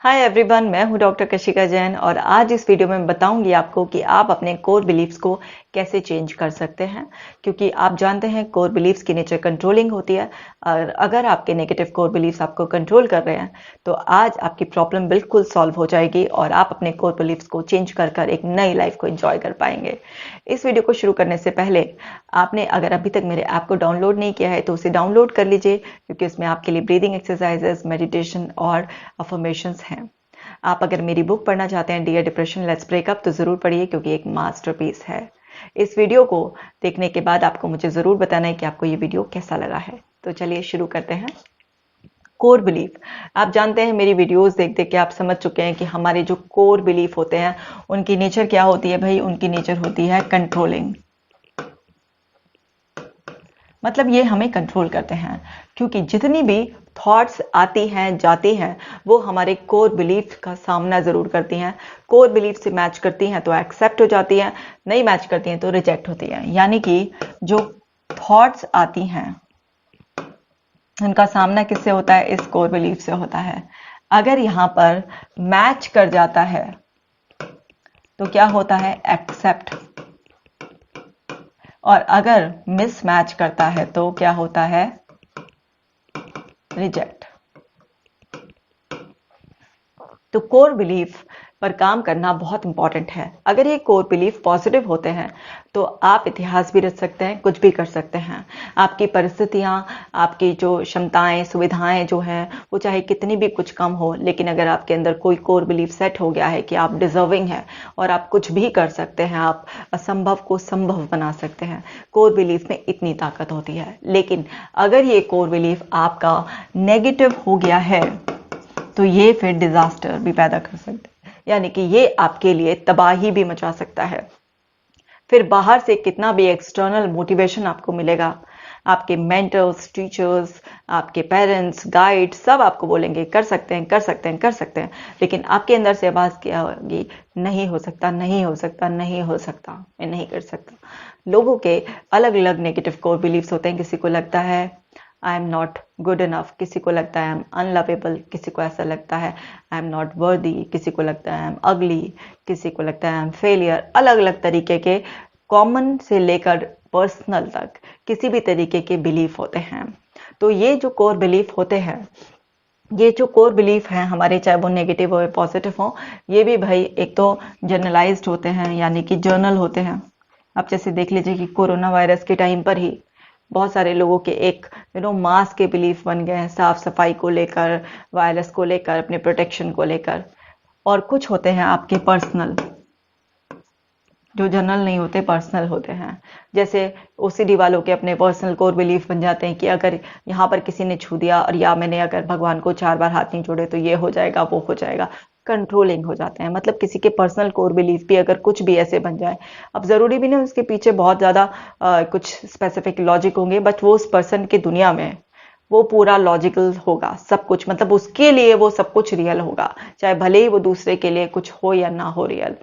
Hi everyone, मैं हूं doctor Kashika Jain और आज इस वीडियो में बताऊंगी आपको कि आप अपने कोर बिलीफ्स को कैसे चेंज कर सकते हैं। क्योंकि आप जानते हैं कोर बिलीफ्स की नेचर कंट्रोलिंग होती है और अगर आपके नेगेटिव कोर बिलीफ्स आपको कंट्रोल कर रहे हैं तो आज आपकी प्रॉब्लम बिल्कुल सॉल्व हो जाएगी और आप अपने कोर बिलीफ्स को चेंज कर कर एक नई लाइफ को एंजॉय कर पाएंगे। इस वीडियो को शुरू करने से पहले आपने अगर अभी तक मेरे ऐप को डाउनलोड नहीं किया है तो उसे डाउनलोड कर लीजिए, क्योंकि उसमें आपके लिए ब्रीदिंग एक्सरसाइजेस, मेडिटेशन और अफर्मेशंस हैं। आप अगर मेरी बुक पढ़ना चाहते हैं डियर डिप्रेशन लेट्स ब्रेकअप तो ज़रूर पढ़िए, क्योंकि एक मास्टरपीस है। इस वीडियो को देखने के बाद आपको मुझे ज़रूर बताना है कि आपको ये वीडियो कैसा लगा है। तो चलिए शुरू करते हैं। कोर बिलीफ, आप जानते हैं मेरी वीडियोस देख देख के आप समझ चुके हैं कि हमारे जो कोर बिलीफ होते हैं उनकी नेचर क्या होती है भाई। उनकी नेचर होती है कंट्रोलिंग। मतलब ये हमें कंट्रोल करते हैं, क्योंकि जितनी भी थॉट्स आती हैं जाती हैं वो हमारे कोर बिलीफ का सामना ज़रूर करती हैं। कोर बिलीफ से मैच करती हैं तो एक्सेप्ट हो जाती हैं, नहीं मैच करती हैं तो रिजेक्ट होती हैं। यानी कि जो थॉट्स आती हैं उनका सामना किससे होता है? इस कोर बिलीफ से होता है। अगर यहाँ पर मैच कर जाता है तो क्या होता है? एक्सेप्ट। और अगर मिसमैच करता है तो क्या होता है? रिजेक्ट। तो कोर बिलीफ पर काम करना बहुत इंपॉर्टेंट है। अगर ये कोर बिलीफ पॉजिटिव होते हैं तो आप इतिहास भी रच सकते हैं, कुछ भी कर सकते हैं। आपकी परिस्थितियां, आपकी जो क्षमताएं, सुविधाएं जो हैं वो चाहे कितनी भी कुछ कम हो, लेकिन अगर आपके अंदर कोई कोर बिलीफ सेट हो गया है कि आप डिजर्विंग हैं और आप कुछ भी कर सकते हैं, आप असंभव को संभव बना सकते हैं। कोर बिलीफ में इतनी ताकत होती है। लेकिन अगर ये कोर बिलीफ आपका नेगेटिव हो गया है तो ये फिर डिजास्टर भी पैदा कर सकते हैं, यानी कि ये आपके लिए तबाही भी मचा सकता है। फिर बाहर से कितना भी एक्सटर्नल मोटिवेशन आपको मिलेगा, आपके मेंटर्स, टीचर्स, आपके पेरेंट्स, गाइड सब आपको बोलेंगे कर सकते हैं, कर सकते हैं, कर सकते हैं, लेकिन आपके अंदर से आवाज क्या होगी? नहीं हो सकता, नहीं हो सकता, नहीं हो सकता, मैं नहीं कर सकता। लोगों के अलग अलग नेगेटिव कोर बिलीफ्स होते हैं। किसी को लगता है I am not good enough, किसी को लगता है आई एम अनलवेबल, किसी को ऐसा लगता है आई एम नॉट वर्दी, किसी को लगता है आई एम अगली, किसी को लगता है आई एम फेलियर। अलग अलग तरीके के कॉमन से लेकर पर्सनल तक किसी भी तरीके के बिलीफ होते हैं। तो ये जो कोर बिलीफ होते हैं, ये जो कोर बिलीफ हैं हमारे, चाहे वो नेगेटिव हो या पॉजिटिव हो, ये भी भाई एक तो जनरलाइज्ड होते हैं, यानी कि जर्नल होते हैं। अब जैसे देख लीजिए कि कोरोना वायरस के टाइम पर ही बहुत सारे लोगों के एक मास के बिलीफ बन गए हैं, साफ सफाई को लेकर, वायरस को लेकर, अपने प्रोटेक्शन को लेकर। और कुछ होते हैं आपके पर्सनल, जो जनरल नहीं होते, पर्सनल होते हैं। जैसे ओसीडी वालों के अपने पर्सनल कोर बिलीफ बन जाते हैं कि अगर यहाँ पर किसी ने छू दिया और या मैंने अगर भगवान को 4 बार हाथ नहीं जोड़े तो ये हो जाएगा, वो हो जाएगा। कंट्रोलिंग हो जाते हैं। मतलब किसी के पर्सनल कोर बिलीफ भी अगर कुछ भी ऐसे बन जाए, अब जरूरी भी नहीं उसके पीछे बहुत ज्यादा कुछ स्पेसिफिक लॉजिक होंगे, बट वो उस पर्सन की दुनिया में वो पूरा लॉजिकल होगा सब कुछ। मतलब उसके लिए वो सब कुछ रियल होगा, चाहे भले ही वो दूसरे के लिए कुछ हो या ना हो रियल।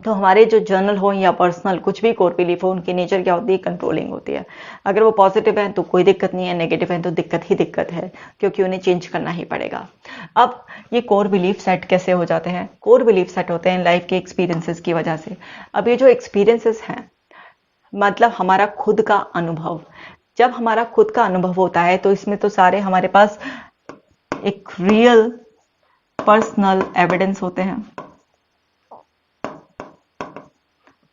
तो हमारे जो जर्नल हो या पर्सनल कुछ भी कोर बिलीफ हो, उनकी नेचर क्या होती है? कंट्रोलिंग होती है। अगर वो पॉजिटिव है तो कोई दिक्कत नहीं है, नेगेटिव है तो दिक्कत ही दिक्कत है, क्योंकि उन्हें चेंज करना ही पड़ेगा। अब ये कोर बिलीफ सेट कैसे हो जाते हैं? कोर बिलीफ सेट होते हैं लाइफ के एक्सपीरियंसेस की वजह से। अब ये जो एक्सपीरियंसेस हैं, मतलब हमारा खुद का अनुभव। जब हमारा खुद का अनुभव होता है तो इसमें तो सारे हमारे पास एक रियल पर्सनल एविडेंस होते हैं।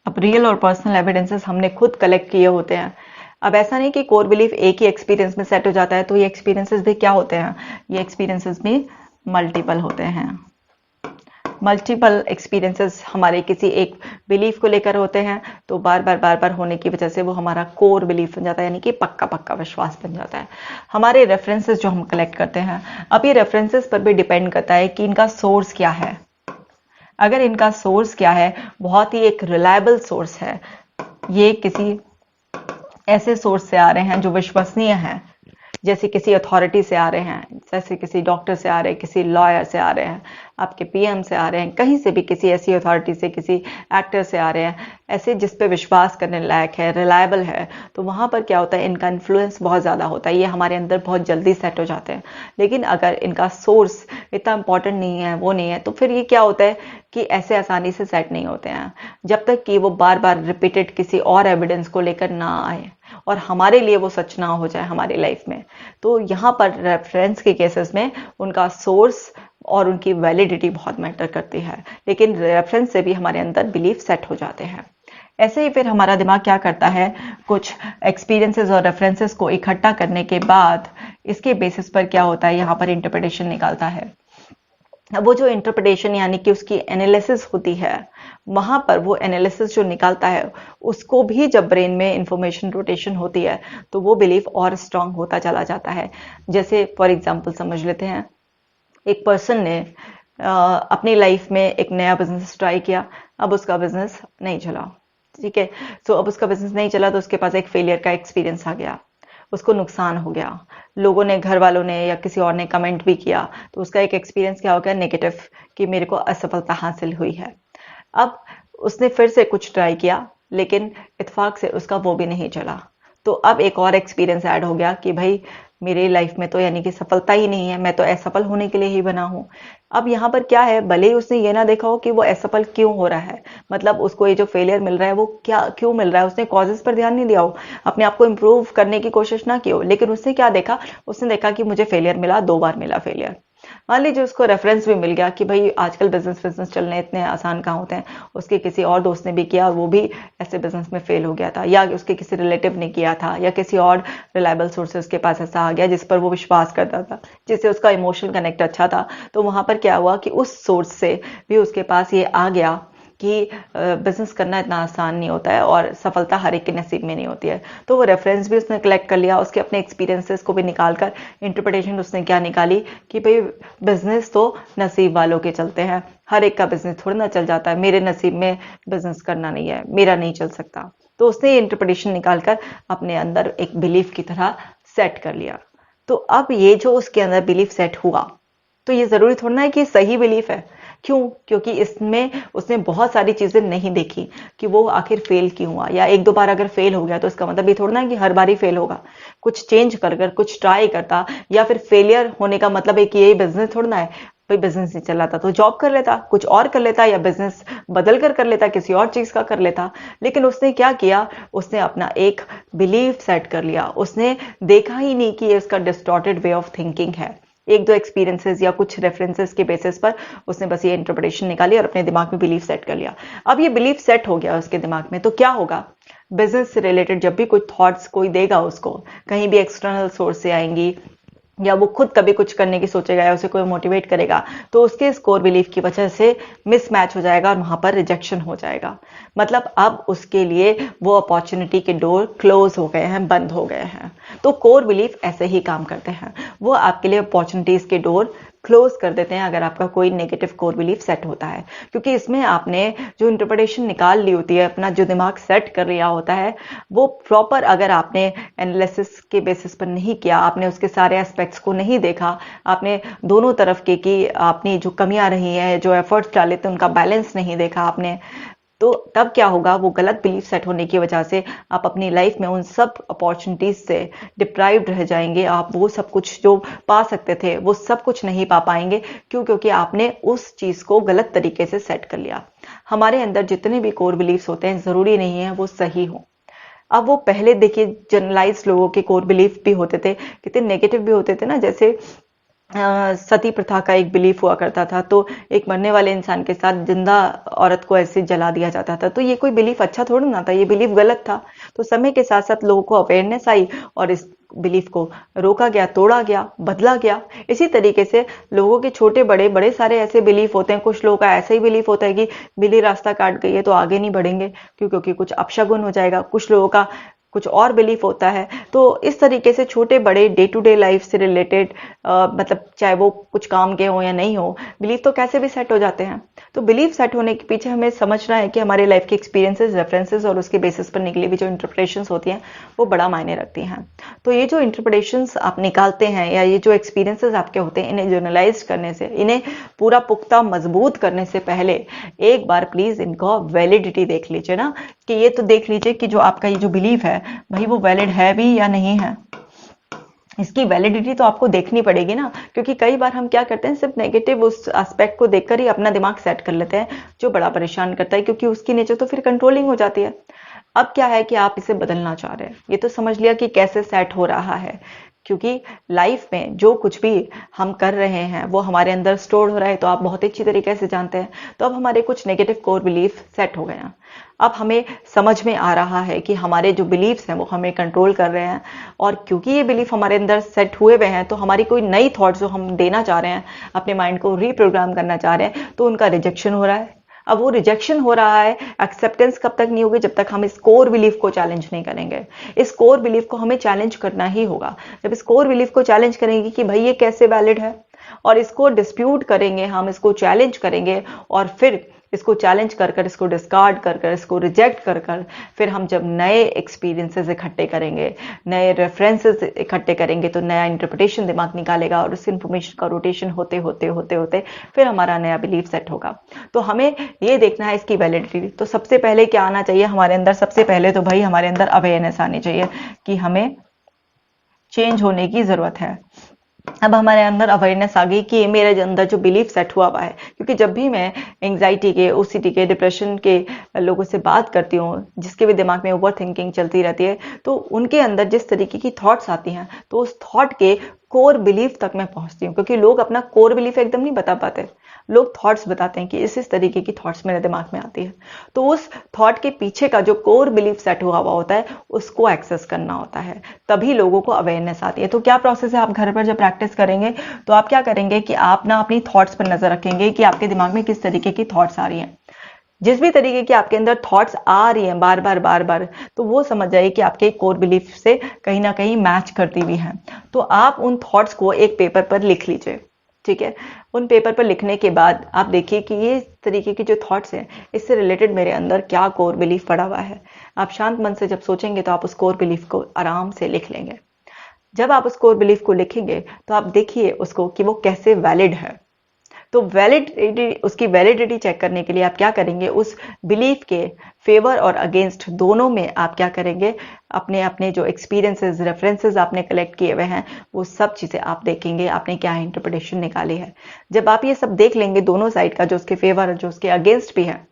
अब रियल और पर्सनल एविडेंसेस हमने खुद कलेक्ट किए होते हैं। अब ऐसा नहीं कि कोर बिलीफ एक ही एक्सपीरियंस में सेट हो जाता है, तो ये एक्सपीरियंसेस भी क्या होते हैं? ये एक्सपीरियंसेस भी मल्टीपल होते हैं। मल्टीपल एक्सपीरियंसेस हमारे किसी एक बिलीफ को लेकर होते हैं, तो बार बार होने की वजह से वो हमारा कोर बिलीफ बन जाता है, यानी कि पक्का पक्का विश्वास बन जाता है। हमारे रेफरेंसेस जो हम कलेक्ट करते हैं, अब ये रेफरेंसेस पर भी डिपेंड करता है कि इनका सोर्स क्या है। अगर इनका सोर्स क्या है, बहुत ही एक रिलायबल सोर्स है, ये किसी ऐसे सोर्स से आ रहे हैं जो विश्वसनीय हैं, जैसे किसी अथॉरिटी से आ रहे हैं, जैसे किसी डॉक्टर से आ रहे हैं, किसी लॉयर से आ रहे हैं, आपके पीएम से आ रहे हैं, कहीं से भी किसी ऐसी अथॉरिटी से, किसी एक्टर से आ रहे हैं, ऐसे जिस पे विश्वास करने लायक है, रिलायबल है, तो वहाँ पर क्या होता है, इनका इन्फ्लुएंस बहुत ज़्यादा होता है, ये हमारे अंदर बहुत जल्दी सेट हो जाते हैं। लेकिन अगर इनका सोर्स इतना इंपॉर्टेंट नहीं है, वो नहीं है, तो फिर ये क्या होता है कि ऐसे आसानी से सेट नहीं होते हैं, जब तक कि वो बार बार रिपीटेड किसी और एविडेंस को लेकर ना आए और हमारे लिए वो सच ना हो जाए हमारी लाइफ में। तो यहाँ पर रेफरेंस के केसेस में उनका सोर्स और उनकी वैलिडिटी बहुत मैटर करती है, लेकिन रेफरेंस से भी हमारे अंदर बिलीफ सेट हो जाते हैं। ऐसे ही फिर हमारा दिमाग क्या करता है, कुछ एक्सपीरियंसेस और रेफरेंसेस को इकट्ठा करने के बाद इसके बेसिस पर क्या होता है, यहाँ पर इंटरप्रिटेशन निकालता है। अब वो जो इंटरप्रिटेशन यानी कि उसकी एनालिसिस होती है, वहां पर वो एनालिसिस जो निकालता है, उसको भी जब ब्रेन में इंफॉर्मेशन रोटेशन होती है तो वो बिलीफ और स्ट्रांग होता चला जाता है। जैसे फॉर एग्जांपल समझ लेते हैं, एक पर्सन ने अपनी लाइफ में एक नया बिजनेस ट्राई किया, अब उसका बिजनेस नहीं चला, ठीक है। सो अब उसका बिजनेस नहीं चला तो उसके पास एक फेलियर का एक्सपीरियंस आ गया, उसको नुकसान हो गया, लोगों ने, घर वालों ने या किसी और ने कमेंट भी किया, तो उसका एक एक्सपीरियंस क्या हो गया, नेगेटिव, कि मेरे को असफलता हासिल हुई है। अब उसने फिर से कुछ ट्राई किया, लेकिन इत्तेफाक से उसका वो भी नहीं चला, तो अब एक और एक्सपीरियंस ऐड हो गया कि भाई मेरी लाइफ में तो यानी कि सफलता ही नहीं है, मैं तो असफल होने के लिए ही बना हूं। अब यहाँ पर क्या है, भले ही उसने ये ना देखा हो कि वो असफल क्यों हो रहा है, मतलब उसको ये जो फेलियर मिल रहा है वो क्या क्यों मिल रहा है, उसने कॉजेस पर ध्यान नहीं दिया हो, अपने आप को इम्प्रूव करने की कोशिश ना की हो, लेकिन उसने क्या देखा, उसने देखा कि मुझे फेलियर मिला, 2 बार मिला फेलियर। मान लीजिए उसको रेफरेंस भी मिल गया कि भाई आजकल बिजनेस चलने इतने आसान कहाँ होते हैं, उसके किसी और दोस्त ने भी किया और वो भी ऐसे बिजनेस में फेल हो गया था, या उसके किसी रिलेटिव ने किया था, या किसी और रिलायबल सोर्सेज के पास ऐसा आ गया जिस पर वो विश्वास करता था, जिससे उसका इमोशनल कनेक्ट अच्छा था। तो वहां पर क्या हुआ कि उस सोर्स से भी उसके पास ये आ गया कि बिजनेस करना इतना आसान नहीं होता है और सफलता हर एक के नसीब में नहीं होती है। तो वो रेफरेंस भी उसने कलेक्ट कर लिया, उसके अपने एक्सपीरियंसेस को भी निकाल कर इंटरप्रिटेशन उसने क्या निकाली कि भाई बिजनेस तो नसीब वालों के चलते हैं, हर एक का बिजनेस थोड़ा ना चल जाता है, मेरे नसीब में बिजनेस करना नहीं है, मेरा नहीं चल सकता। तो उसने इंटरप्रिटेशन निकालकर अपने अंदर एक बिलीफ की तरह सेट कर लिया। तो अब ये जो उसके अंदर बिलीफ सेट हुआ, तो ये जरूरी थोड़ा ना है कि सही बिलीफ है। क्यों? क्योंकि इसमें उसने बहुत सारी चीजें नहीं देखी कि वो आखिर फेल क्यों हुआ, या 1-2 बार अगर फेल हो गया तो इसका मतलब ये थोड़ा ना है कि हर बार ही फेल होगा। कुछ चेंज कर कर कुछ ट्राई करता, या फिर फेलियर होने का मतलब है कि यही बिजनेस थोड़ा ना है, भाई बिजनेस नहीं चलाता तो जॉब कर लेता, कुछ और कर लेता, या बिजनेस बदल कर लेता, किसी और चीज का कर लेता। लेकिन उसने क्या किया, उसने अपना एक बिलीफ सेट कर लिया, उसने देखा ही नहीं कि ये इसका डिस्टॉर्टेड वे ऑफ थिंकिंग है। 1-2 एक्सपीरियंसेस या कुछ रेफरेंसेस के बेसिस पर उसने बस ये इंटरप्रिटेशन निकाली और अपने दिमाग में बिलीफ सेट कर लिया। अब ये बिलीफ सेट हो गया उसके दिमाग में, तो क्या होगा, बिजनेस से रिलेटेड जब भी कोई थॉट्स कोई देगा उसको, कहीं भी एक्सटर्नल सोर्स से आएंगी, या वो खुद कभी कुछ करने की सोचेगा, या उसे कोई मोटिवेट करेगा, तो उसके इस कोर बिलीफ की वजह से मिसमैच हो जाएगा और वहां पर रिजेक्शन हो जाएगा। मतलब अब उसके लिए वो अपॉर्चुनिटी के डोर क्लोज हो गए हैं, बंद हो गए हैं। तो कोर बिलीफ ऐसे ही काम करते हैं, वो आपके लिए अपॉर्चुनिटीज के डोर क्लोज कर देते हैं अगर आपका कोई नेगेटिव कोर बिलीफ सेट होता है, क्योंकि इसमें आपने जो इंटरप्रिटेशन निकाल ली होती है, अपना जो दिमाग सेट कर लिया होता है, वो प्रॉपर अगर आपने एनालिसिस के बेसिस पर नहीं किया, आपने उसके सारे एस्पेक्ट्स को नहीं देखा, आपने दोनों तरफ के कि आपने जो कमियां रही हैं, जो एफर्ट्स डाले थे उनका बैलेंस नहीं देखा आपने, तो तब क्या होगा, वो गलत बिलीफ सेट होने की वजह से आप अपनी लाइफ में उन सब अपॉर्चुनिटीज से डिप्राइव्ड रह जाएंगे। आप वो सब कुछ जो पा सकते थे वो सब कुछ नहीं पा पाएंगे। क्यों? क्योंकि आपने उस चीज को गलत तरीके से सेट कर लिया। हमारे अंदर जितने भी कोर बिलीफ्स होते हैं जरूरी नहीं है वो सही हो। अब वो पहले देखिए जनरलाइज लोगों के कोर बिलीफ भी होते थे, कितने नेगेटिव भी होते थे ना, जैसे सती प्रथा का एक बिलीफ हुआ करता था, तो एक मरने वाले इंसान के साथ जिंदा औरत को ऐसे जला दिया जाता था। तो ये कोई बिलीफ अच्छा थोड़ा ना था, ये बिलीफ गलत था। तो समय के साथ साथ लोगों को अवेयरनेस आई और इस बिलीफ को रोका गया, तोड़ा गया, बदला गया। इसी तरीके से लोगों के छोटे बड़े बड़े सारे ऐसे बिलीफ होते हैं। कुछ लोगों का ऐसा ही बिलीफ होता है कि बिल्ली रास्ता काट गई है तो आगे नहीं बढ़ेंगे, क्यों? क्योंकि कुछ अपशगुन हो जाएगा। कुछ लोगों का कुछ और बिलीफ होता है। तो इस तरीके से छोटे बड़े डे टू डे लाइफ से रिलेटेड मतलब चाहे वो कुछ काम के हो या नहीं हो, बिलीफ तो कैसे भी सेट हो जाते हैं। तो बिलीफ सेट होने के पीछे हमें समझना है कि हमारे लाइफ के एक्सपीरियंसेस, रेफरेंसेस और उसके बेसिस पर निकली हुई जो इंटरप्रिटेशंस होती हैं वो बड़ा मायने रखती हैं। तो ये जो इंटरप्रिटेशंस आप निकालते हैं या ये जो एक्सपीरियंसेस आपके होते हैं, इन्हें जर्नलाइज करने से, इन्हें पूरा पुख्ता मजबूत करने से पहले एक बार प्लीज इनको वैलिडिटी देख लीजिए ना, कि ये तो देख लीजिए कि जो आपका ये जो बिलीफ है भाई वो वैलिड है भी या नहीं है। इसकी वैलिडिटी तो आपको देखनी पड़ेगी ना, क्योंकि कई बार हम क्या करते हैं, सिर्फ नेगेटिव उस एस्पेक्ट को देखकर ही अपना दिमाग सेट कर लेते हैं, जो बड़ा परेशान करता है, क्योंकि उसकी नेचर तो फिर कंट्रोलिंग हो जाती है। अब क्या है कि आप इसे बदलना चाह रहे हैं, ये तो समझ लिया कि कैसे सेट हो रहा है, क्योंकि लाइफ में जो कुछ भी हम कर रहे हैं वो हमारे अंदर स्टोर हो रहा है, तो आप बहुत अच्छी तरीके से जानते हैं। तो अब हमारे कुछ नेगेटिव कोर बिलीफ सेट हो गए हैं। अब हमें समझ में आ रहा है कि हमारे जो बिलीफ्स हैं वो हमें कंट्रोल कर रहे हैं, और क्योंकि ये बिलीफ हमारे अंदर सेट हुए हुए हैं, तो हमारी कोई नई थॉट्स जो हम देना चाह रहे हैं, अपने माइंड को रीप्रोग्राम करना चाह रहे हैं, तो उनका रिजेक्शन हो रहा है। अब वो रिजेक्शन हो रहा है, एक्सेप्टेंस कब तक नहीं होगी, जब तक हम इस कोर बिलीफ को चैलेंज नहीं करेंगे। इस कोर बिलीफ को हमें चैलेंज करना ही होगा। जब इस कोर बिलीफ को चैलेंज करेंगे कि भाई ये कैसे वैलिड है, और इसको डिस्प्यूट करेंगे, हम इसको चैलेंज करेंगे, और फिर इसको चैलेंज कर कर, इसको डिस्कार्ड कर कर, इसको रिजेक्ट कर कर, फिर हम जब नए एक्सपीरियंसेस इकट्ठे करेंगे, नए रेफरेंसेस इकट्ठे करेंगे, तो नया इंटरप्रिटेशन दिमाग निकालेगा, और उस इंफॉर्मेशन का रोटेशन होते होते होते होते फिर हमारा नया बिलीफ सेट होगा। तो हमें ये देखना है इसकी वैलिडिटी। तो सबसे पहले क्या आना चाहिए हमारे अंदर, सबसे पहले तो भाई हमारे अंदर अवेयरनेस आनी चाहिए कि हमें चेंज होने की जरूरत है। अब हमारे अंदर अवेयरनेस आ गई कि मेरे अंदर जो बिलीफ सेट हुआ हुआ है, क्योंकि जब भी मैं एंग्जाइटी के, ओसीडी के, डिप्रेशन के लोगों से बात करती हूँ, जिसके भी दिमाग में ओवर थिंकिंग चलती रहती है, तो उनके अंदर जिस तरीके की थॉट्स आती हैं, तो उस थॉट के कोर बिलीफ तक मैं पहुंचती हूँ, क्योंकि लोग अपना कोर बिलीफ एकदम नहीं बता पाते, लोग थॉट्स बताते हैं कि इस तरीके की थॉट्स मेरे दिमाग में आती है। तो उस थॉट के पीछे का जो कोर बिलीफ सेट हुआ हुआ होता है, उसको एक्सेस करना होता है, तभी लोगों को अवेयरनेस आती है। तो क्या प्रोसेस है, आप घर पर जब प्रैक्टिस करेंगे तो आप क्या करेंगे कि आप ना अपनी थॉट्स पर नजर रखेंगे कि आपके दिमाग में किस तरीके की थॉट्स आ रही हैं। जिस भी तरीके की आपके अंदर थॉट्स आ रही हैं बार बार बार बार, तो वो समझ जाइए कि आपके कोर बिलीफ से कहीं ना कहीं मैच करती हुई है। तो आप उन थॉट्स को एक पेपर पर लिख लीजिए, ठीक है। उन पेपर पर लिखने के बाद आप देखिए कि ये तरीके की जो थॉट्स हैं, इससे रिलेटेड मेरे अंदर क्या कोर बिलीफ पड़ा हुआ है। आप शांत मन से जब सोचेंगे तो आप उस कोर बिलीफ को आराम से लिख लेंगे। जब आप उस कोर बिलीफ को लिखेंगे तो आप देखिए उसको कि वो कैसे वैलिड है। तो वैलिडिटी, उसकी वैलिडिटी चेक करने के लिए आप क्या करेंगे, उस बिलीफ के फेवर और अगेंस्ट दोनों में आप क्या करेंगे, अपने अपने जो एक्सपीरियंसेस, रेफरेंसेस आपने कलेक्ट किए हुए हैं, वो सब चीज़ें आप देखेंगे, आपने क्या इंटरप्रिटेशन निकाली है। जब आप ये सब देख लेंगे दोनों साइड का, जो उसके फेवर और जो उसके अगेंस्ट भी है,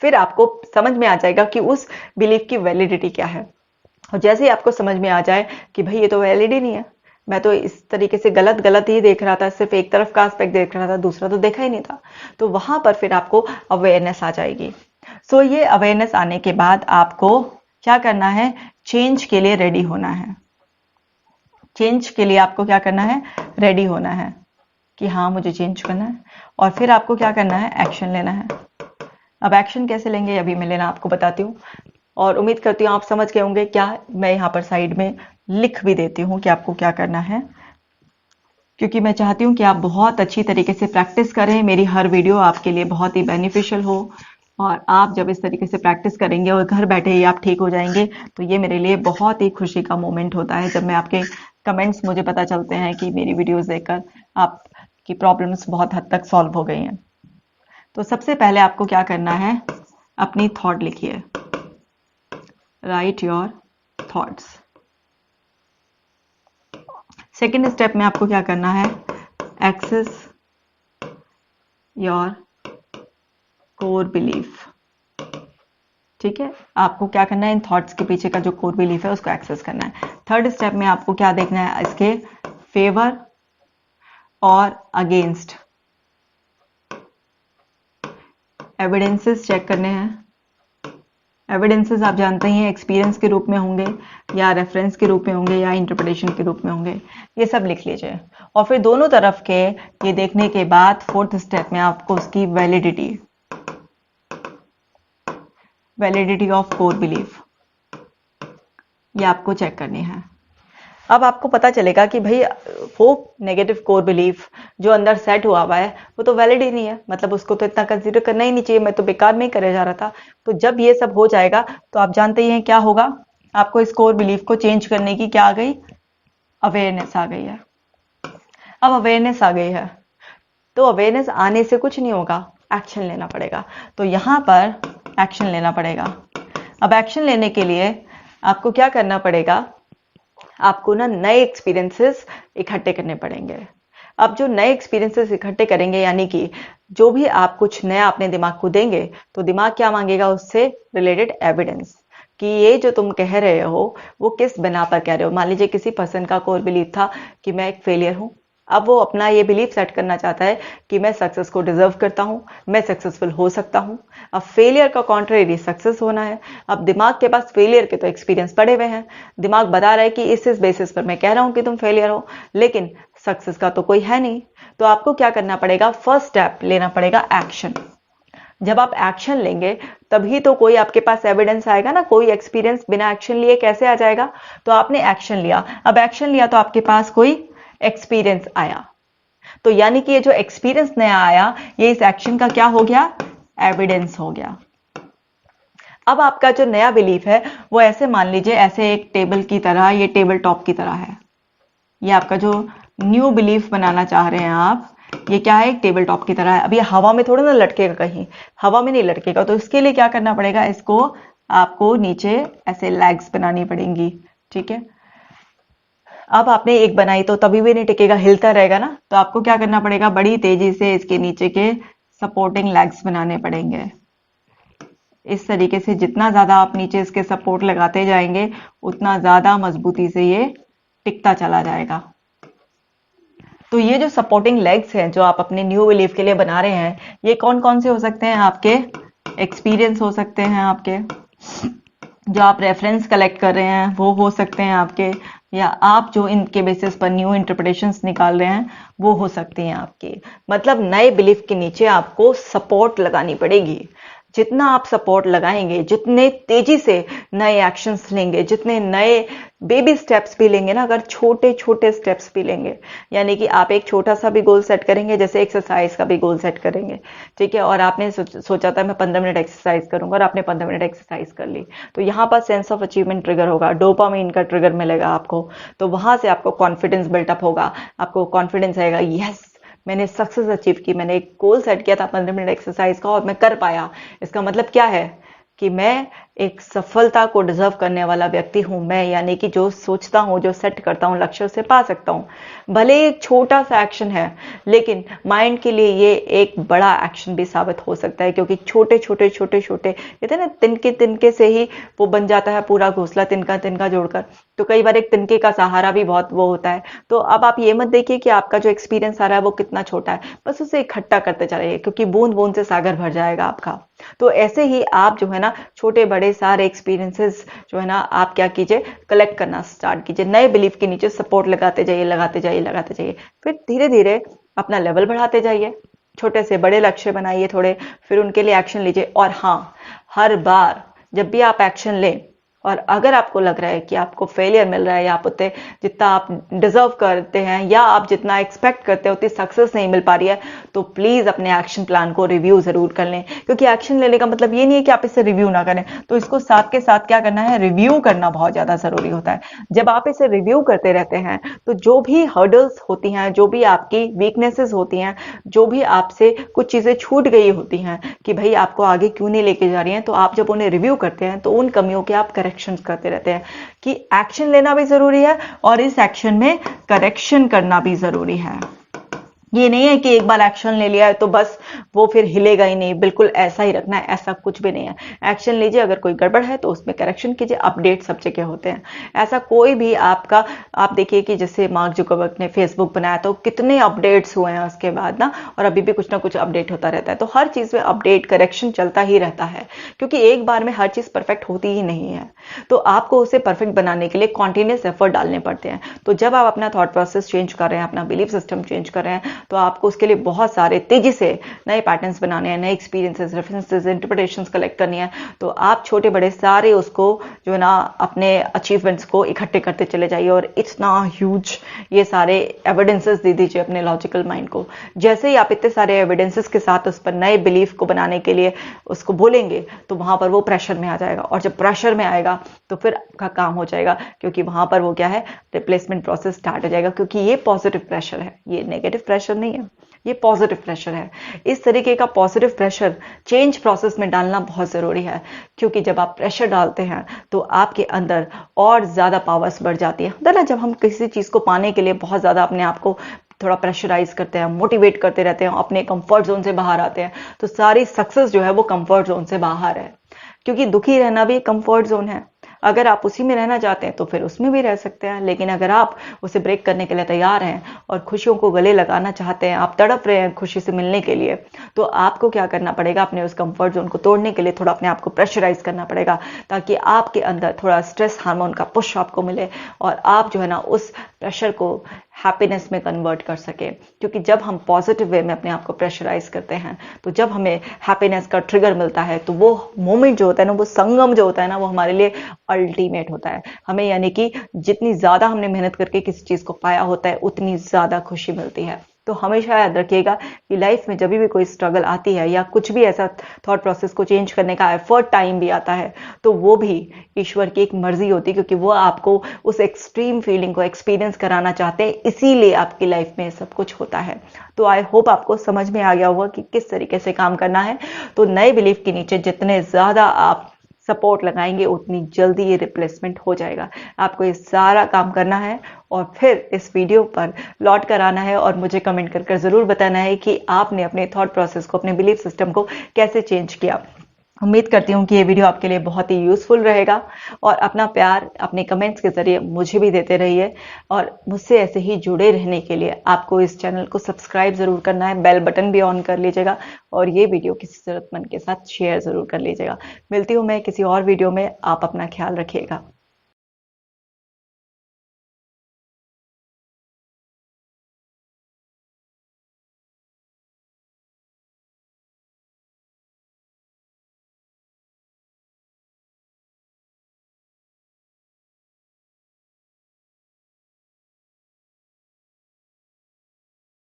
फिर आपको समझ में आ जाएगा कि उस बिलीफ की वैलिडिटी क्या है। और जैसे ही आपको समझ में आ जाए कि भाई ये तो वैलिड ही नहीं है, मैं तो इस तरीके से गलत गलत ही देख रहा था, सिर्फ एक तरफ का एस्पेक्ट देख रहा था, दूसरा तो देखा ही नहीं था, तो वहां पर फिर आपको अवेयरनेस आ जाएगी। सो ये अवेयरनेस आने के बाद आपको क्या करना है, चेंज के लिए रेडी होना है। चेंज के लिए आपको क्या करना है, रेडी होना है कि हाँ मुझे चेंज करना है, और फिर आपको क्या करना है, एक्शन लेना है। अब एक्शन कैसे लेंगे अभी मैं लेना आपको बताती हूँ, और उम्मीद करती हूँ आप समझ गए होंगे। क्या, मैं यहाँ पर साइड में लिख भी देती हूँ कि आपको क्या करना है, क्योंकि मैं चाहती हूँ कि आप बहुत अच्छी तरीके से प्रैक्टिस करें, मेरी हर वीडियो आपके लिए बहुत ही बेनिफिशियल हो, और आप जब इस तरीके से प्रैक्टिस करेंगे और घर बैठे ही आप ठीक हो जाएंगे, तो ये मेरे लिए बहुत ही खुशी का मोमेंट होता है जब मैं आपके कमेंट्स, मुझे पता चलते हैं कि मेरी वीडियोस देखकर आपकी प्रॉब्लम्स बहुत हद तक सॉल्व हो गई हैं। तो सबसे पहले आपको क्या करना है, अपनी थॉट लिखिए, right your thoughts. Second step में आपको क्या करना है, एक्सेस योर कोर बिलीफ, ठीक है। आपको क्या करना है, इन थॉट्स के पीछे का जो कोर बिलीफ है उसको एक्सेस करना है। थर्ड स्टेप में आपको क्या देखना है, इसके फेवर और अगेंस्ट एविडेंसेस चेक करने हैं। एविडेंसेस आप जानते ही हैं, एक्सपीरियंस के रूप में होंगे, या रेफरेंस के रूप में होंगे, या इंटरप्रिटेशन के रूप में होंगे, ये सब लिख लीजिए। और फिर दोनों तरफ के ये देखने के बाद फोर्थ स्टेप में आपको उसकी वैलिडिटी ऑफ कोर बिलीफ, ये आपको चेक करनी है। अब आपको पता चलेगा कि भाई वो नेगेटिव कोर बिलीफ जो अंदर सेट हुआ है वो तो वैलिड ही नहीं है, मतलब उसको तो इतना कंसीडर करना ही नहीं चाहिए, मैं तो बेकार में ही करे जा रहा था। तो जब ये सब हो जाएगा तो आप जानते ही हैं क्या होगा, आपको इस कोर बिलीफ को चेंज करने की क्या आ गई, अवेयरनेस आ गई है। अब अवेयरनेस आ गई है तो अवेयरनेस आने से कुछ नहीं होगा, एक्शन लेना पड़ेगा। तो यहां पर एक्शन लेना पड़ेगा। अब एक्शन लेने के लिए आपको क्या करना पड़ेगा, आपको ना नए एक्सपीरियंसेस इकट्ठे करने पड़ेंगे। अब जो नए एक्सपीरियंसेस इकट्ठे करेंगे, यानी कि जो भी आप कुछ नया अपने दिमाग को देंगे तो दिमाग क्या मांगेगा, उससे रिलेटेड एविडेंस कि ये जो तुम कह रहे हो वो किस बिना पर कह रहे हो। मान लीजिए किसी पर्सन का कोर बिलीफ था कि मैं एक फेलियर हूं, अब वो अपना ये बिलीफ सेट करना चाहता है कि मैं सक्सेस को डिजर्व करता हूं, मैं सक्सेसफुल हो सकता हूं। अब फेलियर का कॉन्ट्रेरी सक्सेस होना है। अब दिमाग के पास फेलियर के तो एक्सपीरियंस पड़े हुए हैं, दिमाग बता रहा है कि इस बेसिस पर मैं कह रहा हूं कि तुम फेलियर हो, लेकिन सक्सेस का तो कोई है नहीं। तो आपको क्या करना पड़ेगा, फर्स्ट स्टेप लेना पड़ेगा एक्शन। जब आप एक्शन लेंगे तभी तो कोई आपके पास एविडेंस आएगा ना, कोई एक्सपीरियंस बिना एक्शन लिए कैसे आ जाएगा। तो आपने एक्शन लिया, अब एक्शन लिया तो आपके पास कोई एक्सपीरियंस आया, तो यानी कि ये जो एक्सपीरियंस नया आया ये इस एक्शन का क्या हो गया, एविडेंस हो गया। अब आपका जो नया बिलीफ है वो ऐसे मान लीजिए, ऐसे एक टेबल की तरह, ये टेबल टॉप की तरह है। ये आपका जो न्यू बिलीफ बनाना चाह रहे हैं आप, ये क्या है, एक टेबल टॉप की तरह है। अब ये हवा में थोड़ा ना लटकेगा, कहीं हवा में नहीं लटकेगा। तो इसके लिए क्या करना पड़ेगा, इसको आपको नीचे ऐसे लेग्स बनानी पड़ेंगी, ठीक है। अब आपने एक बनाई तो तभी भी नहीं टिकेगा, हिलता रहेगा ना। तो आपको क्या करना पड़ेगा, बड़ी तेजी से इसके नीचे के सपोर्टिंग लेग्स बनाने पड़ेंगे। इस तरीके से जितना ज्यादा आप नीचे इसके सपोर्ट लगाते जाएंगे उतना ज्यादा मजबूती से ये टिकता चला जाएगा। तो ये जो सपोर्टिंग लेग्स हैं जो आप अपने न्यू बिलीफ के लिए बना रहे हैं, ये कौन कौन से हो सकते हैं, आपके एक्सपीरियंस हो सकते हैं, आपके जो आप रेफरेंस कलेक्ट कर रहे हैं वो हो सकते हैं आपके, या आप जो इनके बेसिस पर न्यू इंटरप्रिटेशंस निकाल रहे हैं वो हो सकती हैं आपकी। मतलब नए बिलीफ के नीचे आपको सपोर्ट लगानी पड़ेगी। जितना आप सपोर्ट लगाएंगे, जितने तेजी से नए एक्शंस लेंगे, जितने नए बेबी स्टेप्स भी लेंगे ना, अगर छोटे छोटे स्टेप्स भी लेंगे, यानी कि आप एक छोटा सा भी गोल सेट करेंगे, जैसे एक्सरसाइज का भी गोल सेट करेंगे, ठीक है। और आपने सोचा था मैं 15 मिनट एक्सरसाइज करूंगा और आपने 15 मिनट एक्सरसाइज कर ली, तो यहाँ पर सेंस ऑफ अचीवमेंट ट्रिगर होगा, डोपामाइन का ट्रिगर मिलेगा आपको। तो वहां से आपको कॉन्फिडेंस बिल्टअप होगा, आपको कॉन्फिडेंस आएगा, यस मैंने सक्सेस अचीव की, मैंने एक गोल सेट किया था 15 मिनट एक्सरसाइज का और मैं कर पाया। इसका मतलब क्या है कि मैं एक सफलता को डिजर्व करने वाला व्यक्ति हूं मैं, यानी कि जो सोचता हूं, जो सेट करता हूं लक्ष्य, उसे पा सकता हूं। भले एक छोटा सा एक्शन है लेकिन माइंड के लिए ये एक बड़ा एक्शन भी साबित हो सकता है, क्योंकि छोटे छोटे छोटे छोटे कहते हैं ना, तिनके तिनके से ही वो बन जाता है पूरा घोंसला, तिनका तिनका जोड़कर। तो कई बार एक तिनके का सहारा भी बहुत वो होता है। तो अब आप ये मत देखिए कि आपका जो एक्सपीरियंस आ रहा है वो कितना छोटा है, बस उसे इकट्ठा करते चलिए, क्योंकि बूंद बूंद से सागर भर जाएगा आपका। तो ऐसे ही आप जो है ना छोटे बड़े सारे एक्सपीरियंसेस जो है ना आप क्या कीजिए, कलेक्ट करना स्टार्ट कीजिए, नए बिलीफ के नीचे सपोर्ट लगाते जाइए, लगाते जाइए, लगाते जाइए। फिर धीरे धीरे अपना लेवल बढ़ाते जाइए, छोटे से बड़े लक्ष्य बनाइए थोड़े, फिर उनके लिए एक्शन लीजिए। और हाँ, हर बार जब भी आप एक्शन लें और अगर आपको लग रहा है कि आपको फेलियर मिल रहा है, या आप उतने जितना आप डिजर्व करते हैं या आप जितना एक्सपेक्ट करते हैं उतनी सक्सेस नहीं मिल पा रही है, तो प्लीज अपने एक्शन प्लान को रिव्यू जरूर कर लें। क्योंकि एक्शन लेने का मतलब ये नहीं है कि आप इसे रिव्यू ना करें, तो इसको साथ के साथ क्या करना है, रिव्यू करना बहुत ज्यादा जरूरी होता है। जब आप इसे रिव्यू करते रहते हैं तो जो भी हर्डल्स होती हैं, जो भी आपकी वीकनेसेस होती हैं, जो भी आपसे कुछ चीजें छूट गई होती हैं कि भाई आपको आगे क्यों नहीं लेके जा रही हैं, तो आप जब उन्हें रिव्यू करते हैं तो उन कमियों के आप करेक्शन करते रहते हैं। कि एक्शन लेना भी जरूरी है और इस एक्शन में करेक्शन करना भी जरूरी है। ये नहीं है कि एक बार एक्शन ले लिया है तो बस वो फिर हिलेगा ही नहीं, बिल्कुल ऐसा ही रखना है, ऐसा कुछ भी नहीं है। एक्शन लीजिए, अगर कोई गड़बड़ है तो उसमें करेक्शन कीजिए, अपडेट सब जगह होते हैं। ऐसा कोई भी आपका, आप देखिए कि जैसे मार्क जुकरबर्ग ने फेसबुक बनाया तो कितने अपडेट्स हुए हैं उसके बाद ना, और अभी भी कुछ ना कुछ अपडेट होता रहता है। तो हर चीज में अपडेट करेक्शन चलता ही रहता है, क्योंकि एक बार में हर चीज परफेक्ट होती ही नहीं है। तो आपको उसे परफेक्ट बनाने के लिए कॉन्टिन्यूस एफर्ट डालने पड़ते हैं। तो जब आप अपना थॉट प्रोसेस चेंज कर रहे हैं, अपना बिलीफ सिस्टम चेंज कर रहे हैं, तो आपको उसके लिए बहुत सारे तेजी से नए पैटर्न्स बनाने हैं, नए एक्सपीरियंसेस, रेफरेंसेस, इंटरप्रिटेशंस कलेक्ट करनी है। तो आप छोटे बड़े सारे उसको जो है ना अपने अचीवमेंट्स को इकट्ठे करते चले जाइए और इतना ह्यूज ये सारे एविडेंसेस दे दीजिए अपने लॉजिकल माइंड को। जैसे ही आप इतने सारे एविडेंसेस के साथ उस पर नए बिलीफ को बनाने के लिए उसको बोलेंगे तो वहां पर वो प्रेशर में आ जाएगा, और जब प्रेशर में आएगा तो फिर आपका काम हो जाएगा, क्योंकि वहां पर वो क्या है, रिप्लेसमेंट प्रोसेस स्टार्ट हो जाएगा। क्योंकि ये पॉजिटिव प्रेशर है, ये नेगेटिव प्रेशर नहीं है, ये पॉजिटिव प्रेशर है। इस तरीके का पॉजिटिव प्रेशर चेंज प्रोसेस में डालना बहुत जरूरी है, क्योंकि जब आप प्रेशर डालते हैं तो आपके अंदर और ज्यादा पावर्स बढ़ जाती है। ना जब हम किसी चीज को पाने के लिए बहुत ज्यादा अपने आप को थोड़ा प्रेशराइज करते हैं, मोटिवेट करते रहते हैं, अपने कंफर्ट जोन से बाहर आते हैं, तो सारी सक्सेस जो है वो कंफर्ट जोन से बाहर है। क्योंकि दुखी रहना भी कंफर्ट जोन है। अगर आप उसी में रहना चाहते हैं तो फिर उसमें भी रह सकते हैं, लेकिन अगर आप उसे ब्रेक करने के लिए तैयार हैं और खुशियों को गले लगाना चाहते हैं, आप तड़प रहे हैं खुशी से मिलने के लिए, तो आपको क्या करना पड़ेगा, अपने उस कंफर्ट जोन को तोड़ने के लिए थोड़ा अपने आप को प्रेशराइज करना पड़ेगा, ताकि आपके अंदर थोड़ा स्ट्रेस हार्मोन का पुश आपको मिले और आप जो है ना उस प्रेशर को हैप्पीनेस में कन्वर्ट कर सके। क्योंकि जब हम पॉजिटिव वे में अपने आप को प्रेशराइज करते हैं, तो जब हमें हैप्पीनेस का ट्रिगर मिलता है, तो वो मोमेंट जो होता है ना, वो संगम जो होता है ना, वो हमारे लिए अल्टीमेट होता है। हमें यानी कि जितनी ज्यादा हमने मेहनत करके किसी चीज को पाया होता है, उतनी ज्यादा खुशी मिलती है। तो हमेशा याद रखिएगा कि लाइफ में जब भी कोई स्ट्रगल आती है या कुछ भी ऐसा थॉट प्रोसेस को चेंज करने का एफर्ट टाइम भी आता है, तो वो भी ईश्वर की एक मर्जी होती है, क्योंकि वो आपको उस एक्सट्रीम फीलिंग को एक्सपीरियंस कराना चाहते हैं, इसीलिए आपकी लाइफ में सब कुछ होता है। तो आई होप आपको समझ में आ गया होगा कि किस तरीके से काम करना है। तो नए बिलीफ के नीचे जितने ज्यादा आप सपोर्ट लगाएंगे, उतनी जल्दी ये रिप्लेसमेंट हो जाएगा। आपको ये सारा काम करना है और फिर इस वीडियो पर लौट कर आना है और मुझे कमेंट कर जरूर बताना है कि आपने अपने थॉट प्रोसेस को, अपने बिलीफ सिस्टम को कैसे चेंज किया। उम्मीद करती हूँ कि ये वीडियो आपके लिए बहुत ही यूजफुल रहेगा, और अपना प्यार अपने कमेंट्स के जरिए मुझे भी देते रहिए, और मुझसे ऐसे ही जुड़े रहने के लिए आपको इस चैनल को सब्सक्राइब जरूर करना है, बेल बटन भी ऑन कर लीजिएगा, और ये वीडियो किसी जरूरतमंद के साथ शेयर जरूर कर लीजिएगा। मिलती हूँ मैं किसी और वीडियो में, आप अपना ख्याल रखिएगा।